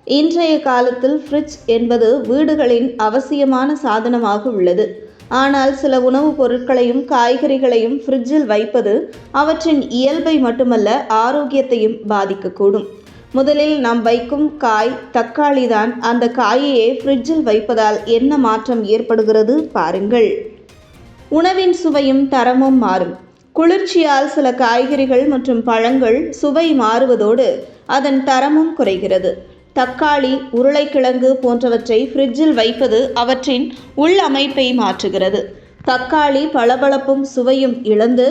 இன்றைய காலத்தில் ஃப்ரிட்ஜ் என்பது வீடுகளின் அவசியமான சாதனமாக உள்ளது. ஆனால் சில உணவுப் பொருட்களையும் காய்கறிகளையும் ஃப்ரிட்ஜில் வைப்பது அவற்றின் இயல்பை மட்டுமல்ல, ஆரோக்கியத்தையும் பாதிக்கக்கூடும். முதலில் நாம் வைக்கும் காய் தக்காளி தான். அந்த காயையே ஃப்ரிட்ஜில் வைப்பதால் என்ன மாற்றம் ஏற்படுகிறது பாருங்கள். உணவின் சுவையும் தரமும் மாறும். குளிர்ச்சியால் சில காய்கறிகள் மற்றும் பழங்கள் சுவை மாறுவதோடு அதன் தரமும் குறைகிறது. தக்காளி, உருளைக்கிழங்கு போன்றவற்றை ஃப்ரிட்ஜில் வைப்பது அவற்றின் உள்ளமைப்பை மாற்றுகிறது. தக்காளி பளபளப்பும் சுவையும் இழந்து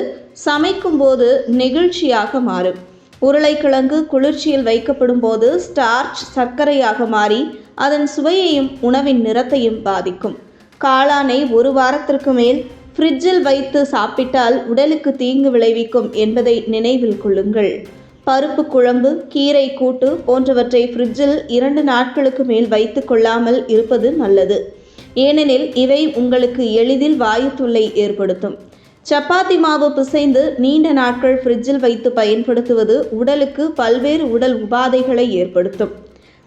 சமைக்கும் போது நெகிழ்ச்சியாக மாறும். உருளைக்கிழங்கு குளிர்ச்சியில் வைக்கப்படும் போது ஸ்டார்ச் சர்க்கரையாக மாறி அதன் சுவையையும் உணவின் நிறத்தையும் பாதிக்கும். காளானை ஒரு வாரத்திற்கு மேல் ஃப்ரிட்ஜில் வைத்து சாப்பிட்டால் உடலுக்கு தீங்கு விளைவிக்கும் என்பதை நினைவில் கொள்ளுங்கள். பருப்பு குழம்பு, கீரை கூட்டு போன்றவற்றை ஃப்ரிட்ஜில் 2 நாட்களுக்கு மேல் வைத்து கொள்ளாமல் இருப்பது நல்லது. ஏனெனில் இவை உங்களுக்கு எளிதில் வாயு தொல்லை ஏற்படுத்தும். சப்பாத்தி மாவு பிசைந்து நீண்ட நாட்கள் ஃப்ரிட்ஜில் வைத்து பயன்படுத்துவது உடலுக்கு பல்வேறு உடல் உபாதைகளை ஏற்படுத்தும்.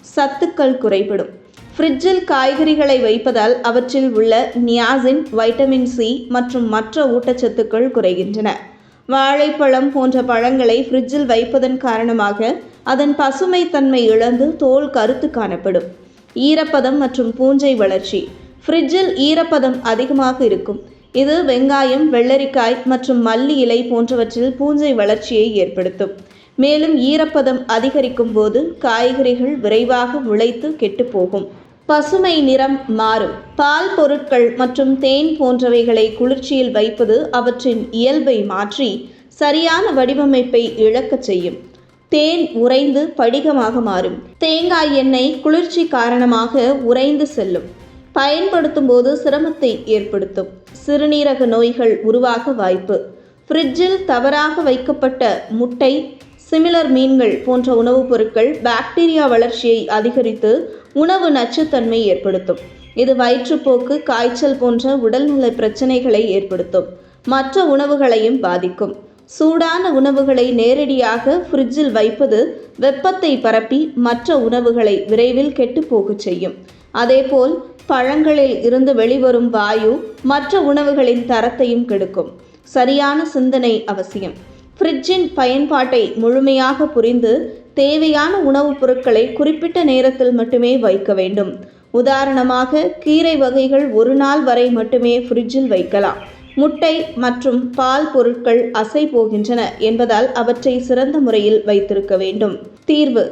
சத்துக்கள் குறைபடும். ஃப்ரிட்ஜில் காய்கறிகளை வைப்பதால் அவற்றில் உள்ள நியாசின், வைட்டமின் சி மற்றும் மற்ற ஊட்டச்சத்துக்கள் குறைகின்றன. வாழைப்பழம் போன்ற பழங்களை ஃப்ரிட்ஜில் வைப்பதன் காரணமாக அதன் பசுமைத்தன்மை இழந்து தோல் கருத்து காணப்படும். ஈரப்பதம் மற்றும் பூஞ்சை வளர்ச்சி. ஃப்ரிட்ஜில் ஈரப்பதம் அதிகமாக இருக்கும். இது வெங்காயம், வெள்ளரிக்காய் மற்றும் மல்லி இலை போன்றவற்றில் பூஞ்சை வளர்ச்சியை ஏற்படுத்தும். மேலும் ஈரப்பதம் அதிகரிக்கும் போது காய்கறிகள் விரைவாக முளைத்து கெட்டுப்போகும். பசுமை நிறம் மாறும். பால் பொருட்கள் மற்றும் தேன் போன்றவைகளை குளிர்ச்சியில் வைப்பது அவற்றின் இயல்பை மாற்றி சரியான வடிவமைப்பை இழக்கச் செய்யும். தேன் உறைந்து படிகமாக மாறும். தேங்காய் எண்ணெய் குளிர்ச்சி காரணமாக உறைந்து செல்லும். பயன்படுத்தும் போது சிரமத்தை ஏற்படுத்தும். சிறுநீரக நோய்கள் உருவாக வாய்ப்பு. ஃப்ரிட்ஜில் தவறாக வைக்கப்பட்ட முட்டை, சிமிலர் மீன்கள் போன்ற உணவுப் பொருட்கள் பாக்டீரியா வளர்ச்சியை அதிகரித்து உணவு நச்சுத்தன்மை ஏற்படுத்தும். இது வயிற்றுப்போக்கு, காய்ச்சல் போன்ற உடல்நல பிரச்சனைகளை ஏற்படுத்தும். மற்ற உணவுகளையும் பாதிக்கும். சூடான உணவுகளை நேரடியாக ஃப்ரிட்ஜில் வைப்பது வெப்பத்தை பரப்பி மற்ற உணவுகளை விரைவில் கெட்டுப்போகச் செய்யும். அதேபோல் பழங்களில் இருந்து வெளிவரும் வாயு மற்ற உணவுகளின் தரத்தையும் கெடுக்கும். சரியான சிந்தனை அவசியம். ஃப்ரிட்ஜின் பயன்பாட்டை முழுமையாக புரிந்து தேவையான உணவுப் பொருட்களை குறிப்பிட்ட நேரத்தில் மட்டுமே வைக்க வேண்டும். உதாரணமாக, கீரை வகைகள் 1 நாள் வரை மட்டுமே ஃப்ரிட்ஜில் வைக்கலாம். முட்டை மற்றும் பால் பொருட்கள் அசை போகின்றன என்பதால் அவற்றை சிறந்த முறையில் வைத்திருக்க வேண்டும். தீர்வு: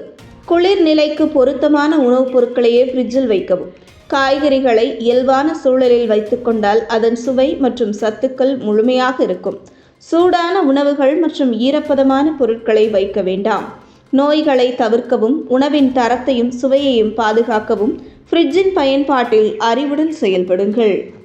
குளிர் நிலைக்கு பொருத்தமான உணவுப் பொருட்களையே ஃப்ரிட்ஜில் வைக்கவும். காய்கறிகளை இயல்பான சூழலில் வைத்துக்கொண்டால் அதன் சுவை மற்றும் சத்துக்கள் முழுமையாக இருக்கும். சூடான உணவுகள் மற்றும் ஈரப்பதமான பொருட்களை வைக்க வேண்டாம். நோய்களை தவிர்க்கவும் உணவின் தரத்தையும் சுவையையும் பாதுகாக்கவும் ஃப்ரிட்ஜின் பயன்பாட்டில் அறிவுடன் செயல்படுங்கள்.